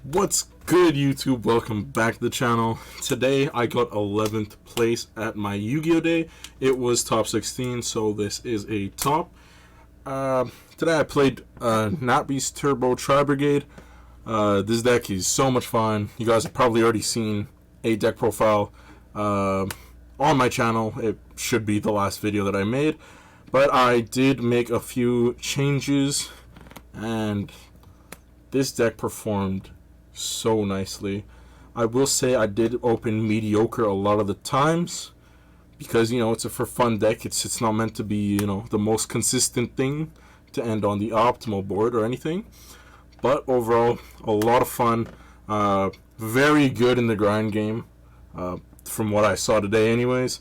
What's good, YouTube? Welcome back to the channel. Today I got 11th place at my Yu-Gi-Oh day. It was top 16, so this is a top. Today I played Not Beast Turbo Tri-Brigade. This deck is so much fun. You guys have probably already seen a deck profile on my channel. It should be the last video that I made, but I did make a few changes, and this deck performed so nicely. I will say I did open mediocre a lot of the times because, it's a for fun deck. It's not meant to be, the most consistent thing to end on the optimal board or anything. But overall, a lot of fun. Very good in the grind game, from what I saw today anyways.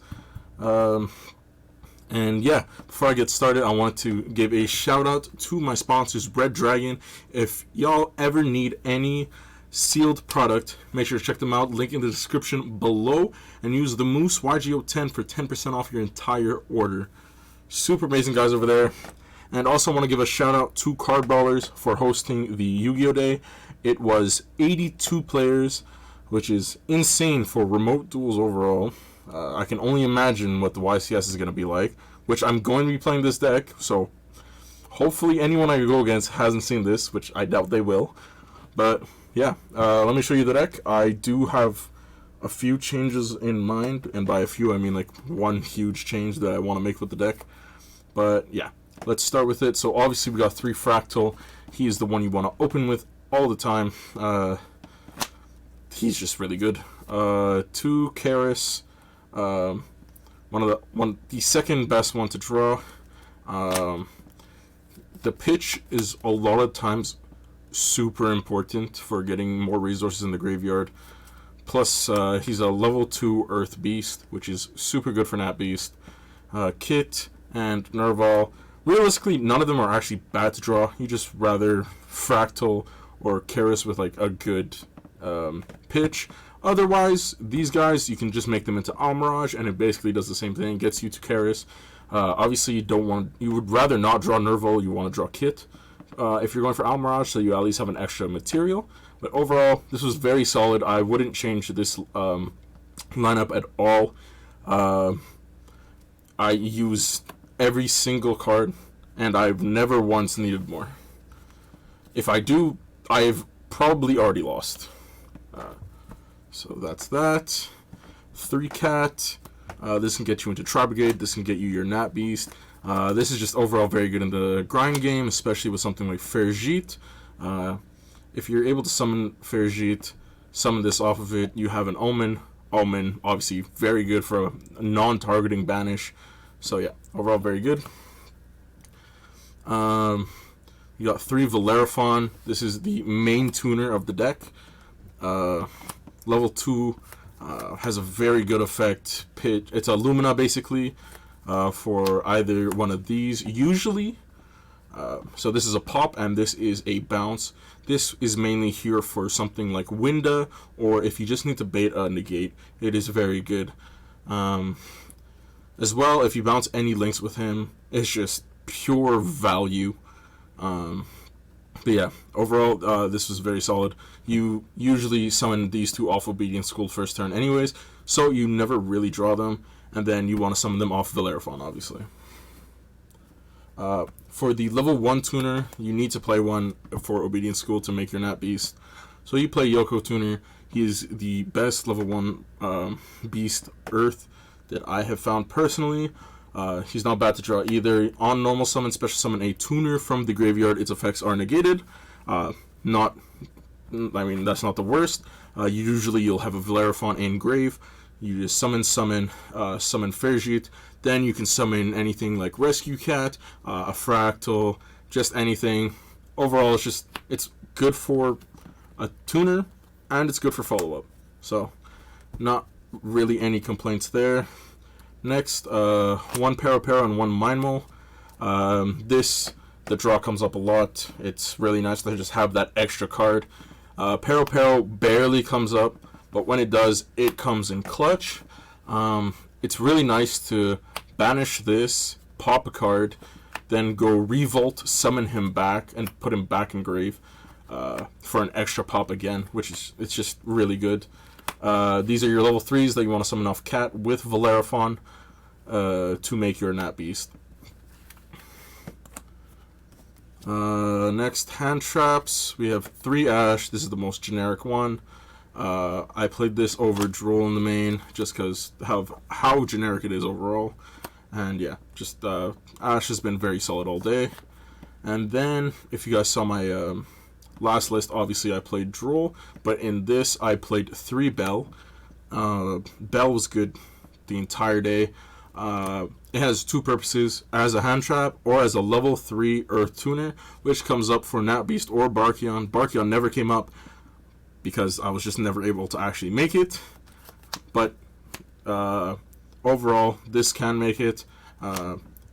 And yeah, before I get started, I want to give a shout out to my sponsors, Red Dragon. If y'all ever need any sealed product, make sure to check them out. Link in the description below, and use the Moose Yugioh 10 for 10% off your entire order. Super amazing guys over there. And also want to give a shout out to Card Ballers for hosting the Yu-Gi-Oh day. It was 82 players, which is insane for remote duels overall. I can only imagine what the YCS is going to be like, which I'm going to be playing this deck, so hopefully anyone I go against hasn't seen this, which I doubt they will. But yeah, let me show you the deck. I do have a few changes in mind, and by a few I mean like one huge change that I want to make with the deck. But yeah, let's start with it. So obviously we got 3 Fractal. He is the one you want to open with all the time. He's just really good. 2 Karis. The second best one to draw. The pitch is a lot of times super important for getting more resources in the graveyard. Plus, he's a level 2 Earth Beast, which is super good for Nat Beast. Kit and Nerval. Realistically, none of them are actually bad to draw. You just rather Fractal or Karis with like a good pitch. Otherwise, these guys, you can just make them into Almirage, and it basically does the same thing. Gets you to Karis. Obviously, you would rather not draw Nerval. You want to draw Kit if you're going for Almirage, so you at least have an extra material. But overall, this was very solid. I wouldn't change this lineup at all. I used every single card, and I've never once needed more. If I do, I've probably already lost. So that's that. 3 Cat. This can get you into Tri-Brigade. This can get you your Nat Beast. This is just overall very good in the grind game, especially with something like Ferjit. If you're able to summon Ferjit, summon this off of it, you have an Omen. Omen, obviously, very good for a non-targeting banish. So yeah, overall very good. You got 3 Valeraphon. This is the main tuner of the deck. Level 2 has a very good effect. It's a Lumina basically for either one of these. Usually, so this is a pop and this is a bounce. This is mainly here for something like Winda, or if you just need to bait a negate, it is very good. As well, if you bounce any links with him, it's just pure value. But yeah, overall, this was very solid. You usually summon these 2 off Obedient School first turn anyways, so you never really draw them, and then you want to summon them off Valeraphon, obviously. For the level 1 tuner, you need to play one for Obedient School to make your Nat Beast. So you play Yugioh Tuner. He is the best level 1 Beast Earth that I have found personally. He's not bad to draw either. On normal summon, special summon a tuner from the graveyard, its effects are negated. That's not the worst. Usually you'll have a Valeraphon in grave. You just summon Ferjit. Then you can summon anything like Rescue Cat, a Fractal, just anything. Overall, it's good for a tuner, and it's good for follow-up. So, not really any complaints there. Next, 1 Para and 1 Mindmole. The draw comes up a lot. It's really nice to just have that extra card. Para barely comes up, but when it does, it comes in clutch. It's really nice to banish this, pop a card, then go Revolt, summon him back, and put him back in grave. for an extra pop again, which is it's just really good. These are your level 3s that you want to summon off Cat with Valeraphon to make your Nat Beast. Next, hand traps. We have 3 Ash. This is the most generic one. I played this over Droll in the main just because how generic it is overall. And yeah, just Ash has been very solid all day. And then, if you guys saw my last list, obviously I played Droll, but in this I played 3 Bell. Bell was good the entire day. It has 2 purposes, as a hand trap or as a level 3 Earth Tuner, which comes up for Nat Beast or Barkion. Barkion never came up because I was just never able to actually make it. But overall, this can make it.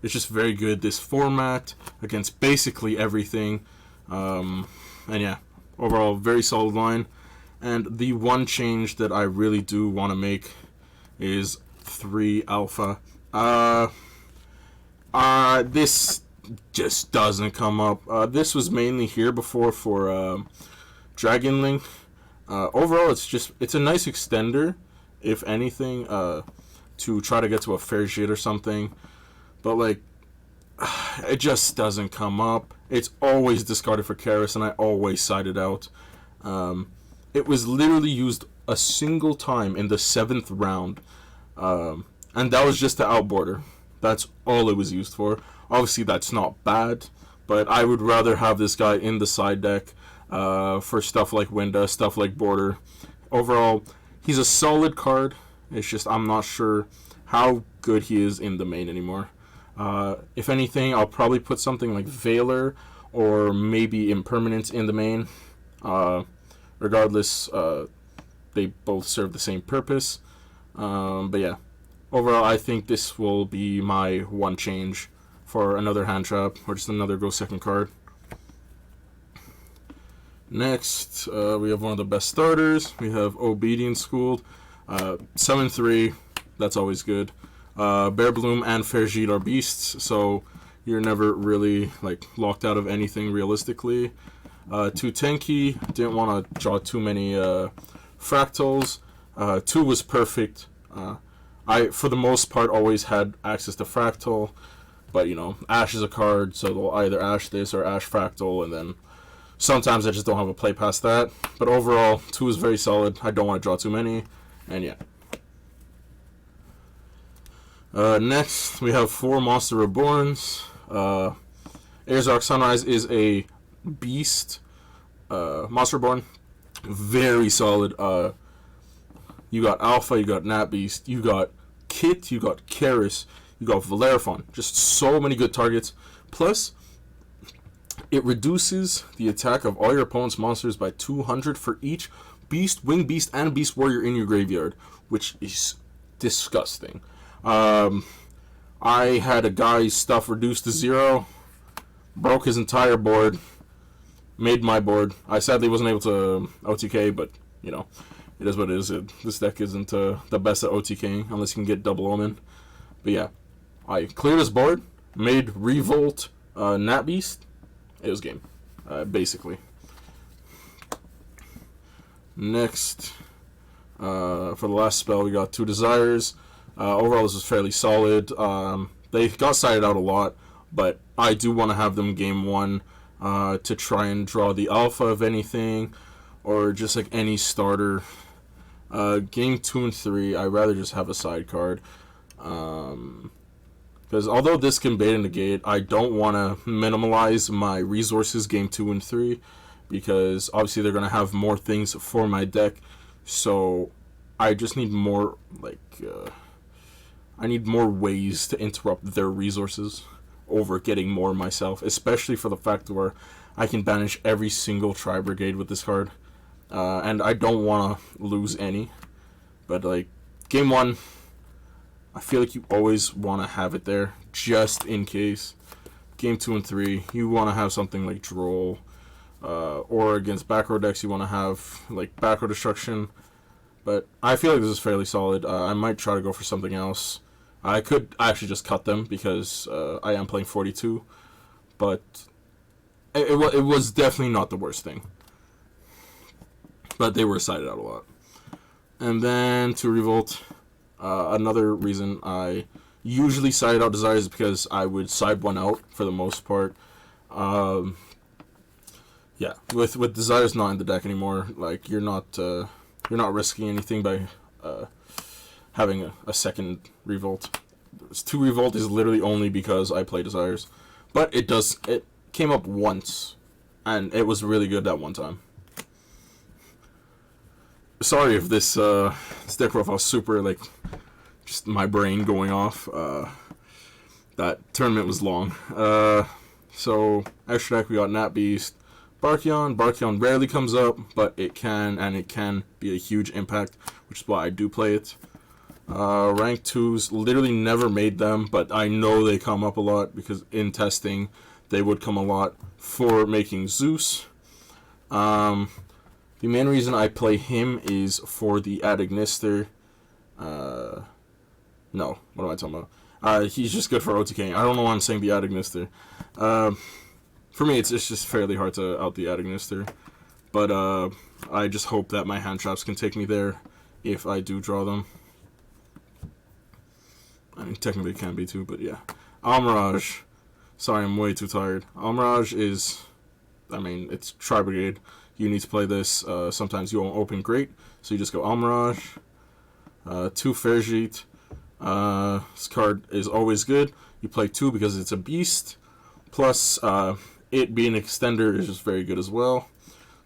It's just very good, this format, against basically everything. And yeah, overall, very solid line. And the one change that I really do want to make is 3 Alpha. This just doesn't come up. This was mainly here before for Dragon Link. Overall, it's a nice extender, if anything, to try to get to a fair shade or something. But like, it just doesn't come up. It's always discarded for Karis, and I always side it out. It was literally used a single time in the 7th round, and that was just to outborder. That's all it was used for. Obviously, that's not bad, but I would rather have this guy in the side deck for stuff like Winda, stuff like Border. Overall, he's a solid card. It's just I'm not sure how good he is in the main anymore. If anything, I'll probably put something like Veiler or maybe Impermanence in the main. Regardless, they both serve the same purpose. But yeah, overall, I think this will be my one change for another hand trap or just another go second card. Next, we have one of the best starters. We have Obedience Schooled. 7-3, that's always good. Bear Bloom and Ferjit are beasts, so you're never really like locked out of anything realistically. 2 Tenki, didn't want to draw too many fractals. 2 was perfect. I, for the most part, always had access to fractal, but you know, Ash is a card, so they'll either Ash this or Ash fractal, and then sometimes I just don't have a play past that. But overall, 2 is very solid. I don't want to draw too many, and yeah. Next, we have 4 Monster Reborns. Arzark Sunrise is a beast. Monster Reborn, very solid. You got Alpha, you got Nat Beast, you got Kit, you got Karis, you got Valeraphon. Just so many good targets. Plus, it reduces the attack of all your opponent's monsters by 200 for each Beast, Wing Beast, and Beast Warrior in your graveyard, which is disgusting. I had a guy's stuff reduced to 0, broke his entire board, made my board. I sadly wasn't able to OTK, but you know, it is what it is. This deck isn't the best at OTKing unless you can get double omen. But yeah, I cleared his board, made Revolt Nat Beast. It was game, basically. Next, for the last spell, we got 2 Desires. Overall, this was fairly solid. They got sided out a lot, but I do want to have them game 1 to try and draw the alpha of anything, or just like any starter. Game 2 and 3, I'd rather just have a side card. Because although this can bait and negate, I don't want to minimalize my resources game 2 and 3, because obviously they're going to have more things for my deck. So I just need more, like, I need more ways to interrupt their resources over getting more myself, especially for the fact where I can banish every single Tri-Brigade with this card. And I don't want to lose any. But, like, game 1, I feel like you always want to have it there, just in case. Game 2 and 3, you want to have something like Droll. Or against back row decks, you want to have, like, back row Destruction. But I feel like this is fairly solid. I might try to go for something else. I could actually just cut them because I am playing 42. But it was definitely not the worst thing. but they were sided out a lot. And then to Revolt, another reason I usually side out Desires is because I would side one out for the most part. Yeah, with Desires not in the deck anymore, like you're not risking anything by having a second Revolt. 2 Revolt is literally only because I play Desires, but it came up once, and it was really good that one time. Sorry if this deck profile is super, like, just my brain going off. That tournament was long. So, extra deck, we got Nat Beast, Barkion. Barkion rarely comes up, but it can be a huge impact, which is why I do play it. Rank 2s, literally never made them, but I know they come up a lot, because in testing, they would come a lot for making Zeus. The main reason I play him is for the Adignister. No, what am I talking about? He's just good for OTKing. I don't know why I'm saying the Adignister. For me, it's just fairly hard to out the Adignister. But I just hope that my hand traps can take me there if I do draw them. I mean, technically it can be too, but yeah. Almirage. Sorry, I'm way too tired. Almirage is, I mean, it's Tri-Brigade. You need to play this. Sometimes you won't open great, so you just go Almirage. 2 Fairjeet. This card is always good. You play 2 because it's a beast. Plus, it being an extender is just very good as well.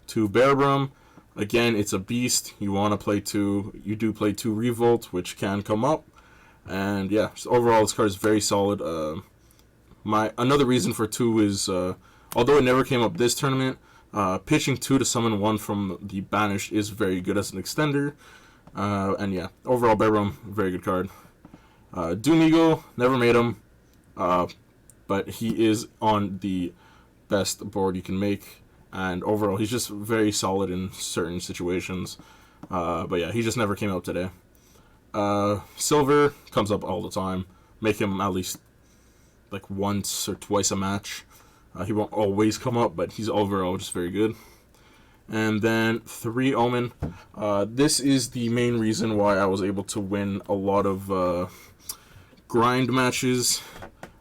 2 Bearbrum. Again, it's a beast. You want to play 2. You do play 2 Revolt, which can come up. And yeah, just overall, this card is very solid. Another reason for 2 is, although it never came up this tournament, pitching 2 to summon 1 from the Banished is very good as an extender. And yeah, overall, Bearbrum, very good card. Doom Eagle, never made him, but he is on the best board you can make. And overall, he's just very solid in certain situations. But yeah, he just never came out today. Silver comes up all the time. Make him at least like once or twice a match. He won't always come up, but he's overall just very good. And then 3 Omen. This is the main reason why I was able to win a lot of grind matches.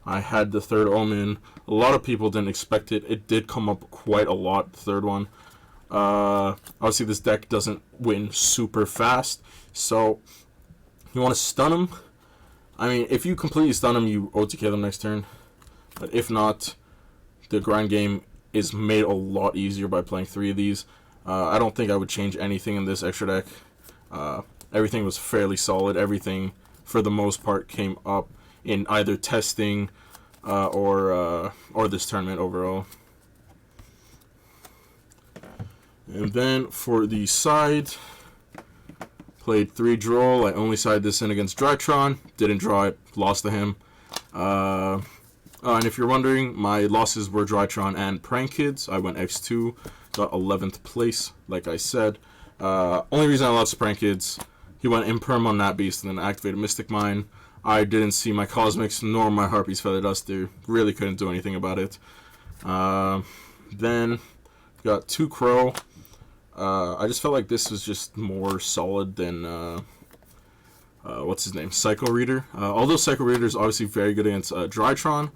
I had the 3rd Omen. A lot of people didn't expect it. It did come up quite a lot, the 3rd one. Obviously, this deck doesn't win super fast, so you want to stun him. I mean, if you completely stun him, you OTK them next turn. But if not, the grind game is made a lot easier by playing 3 of these. I don't think I would change anything in this extra deck. Everything was fairly solid. Everything, for the most part, came up in either testing or this tournament overall. And then for the side, played 3 Droll. I only sided this in against Drytron. Didn't draw it. Lost to him. And if you're wondering, my losses were Drytron and Prank Kids. I went X2. Got 11th place, like I said. Only reason I lost to Prank Kids, he went Imperm on that beast and then activated Mystic Mine. I didn't see my Cosmics nor my Harpy's Feather Duster. Really couldn't do anything about it. Then got 2 Crow. I just felt like this was just more solid than what's his name, Psycho Reader. Although Psycho Reader is obviously very good against Drytron,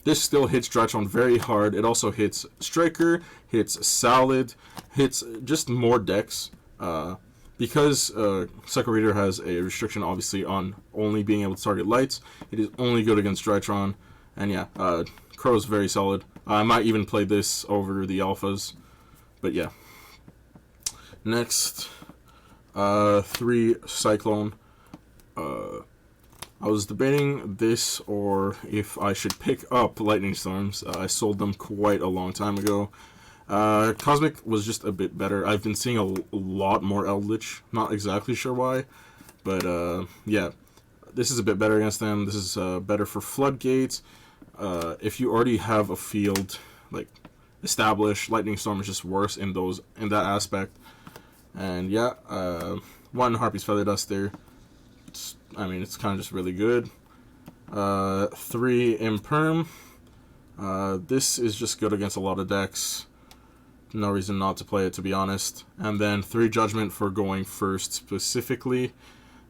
this still hits Drytron very hard. It also hits Striker, hits Salad, hits just more decks. Because Psycho Reader has a restriction, obviously, on only being able to target lights, it is only good against Drytron. And yeah, Crow is very solid. I might even play this over the alphas. But yeah. Next, 3 Cyclone. I was debating this or if I should pick up Lightning Storms. I sold them quite a long time ago. Cosmic was just a bit better. I've been seeing a lot more Eldritch. Not exactly sure why. But yeah, this is a bit better against them. This is better for Floodgates. If you already have a field like established, Lightning Storm is just worse in that aspect. And yeah, 1 Harpy's Feather Duster. It's kind of just really good. 3 Imperm. This is just good against a lot of decks. no reason not to play it, to be honest. And then 3 Judgment for going first specifically.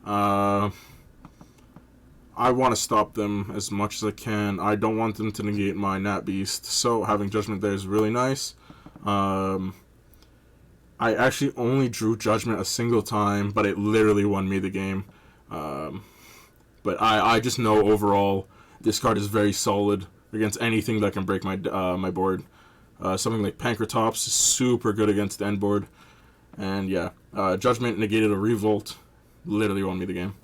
I want to stop them as much as I can. I don't want them to negate my Nat Beast, so having Judgment there is really nice. I actually only drew Judgment a single time, but it literally won me the game. But I just know overall this card is very solid against anything that can break my my board. Something like Pankratops is super good against the end board. And yeah, Judgment negated a Revolt, literally won me the game.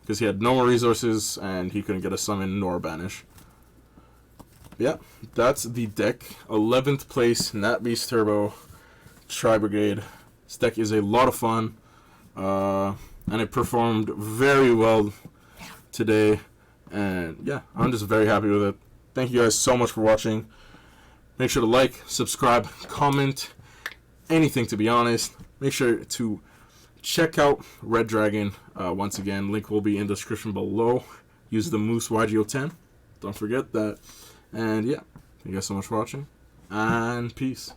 Because he had no more resources, and he couldn't get a summon nor a banish. Yeah, that's the deck. 11th place, Nat Beast Turbo, Tri-Brigade. This deck is a lot of fun, and it performed very well today. And yeah, I'm just very happy with it. Thank you guys so much for watching. Make sure to like, subscribe, comment, anything, to be honest. Make sure to check out Red Dragon. Once again, link will be in the description below. Use the Moose Yugioh 10. Don't forget that. And yeah, thank you guys so much for watching. And peace.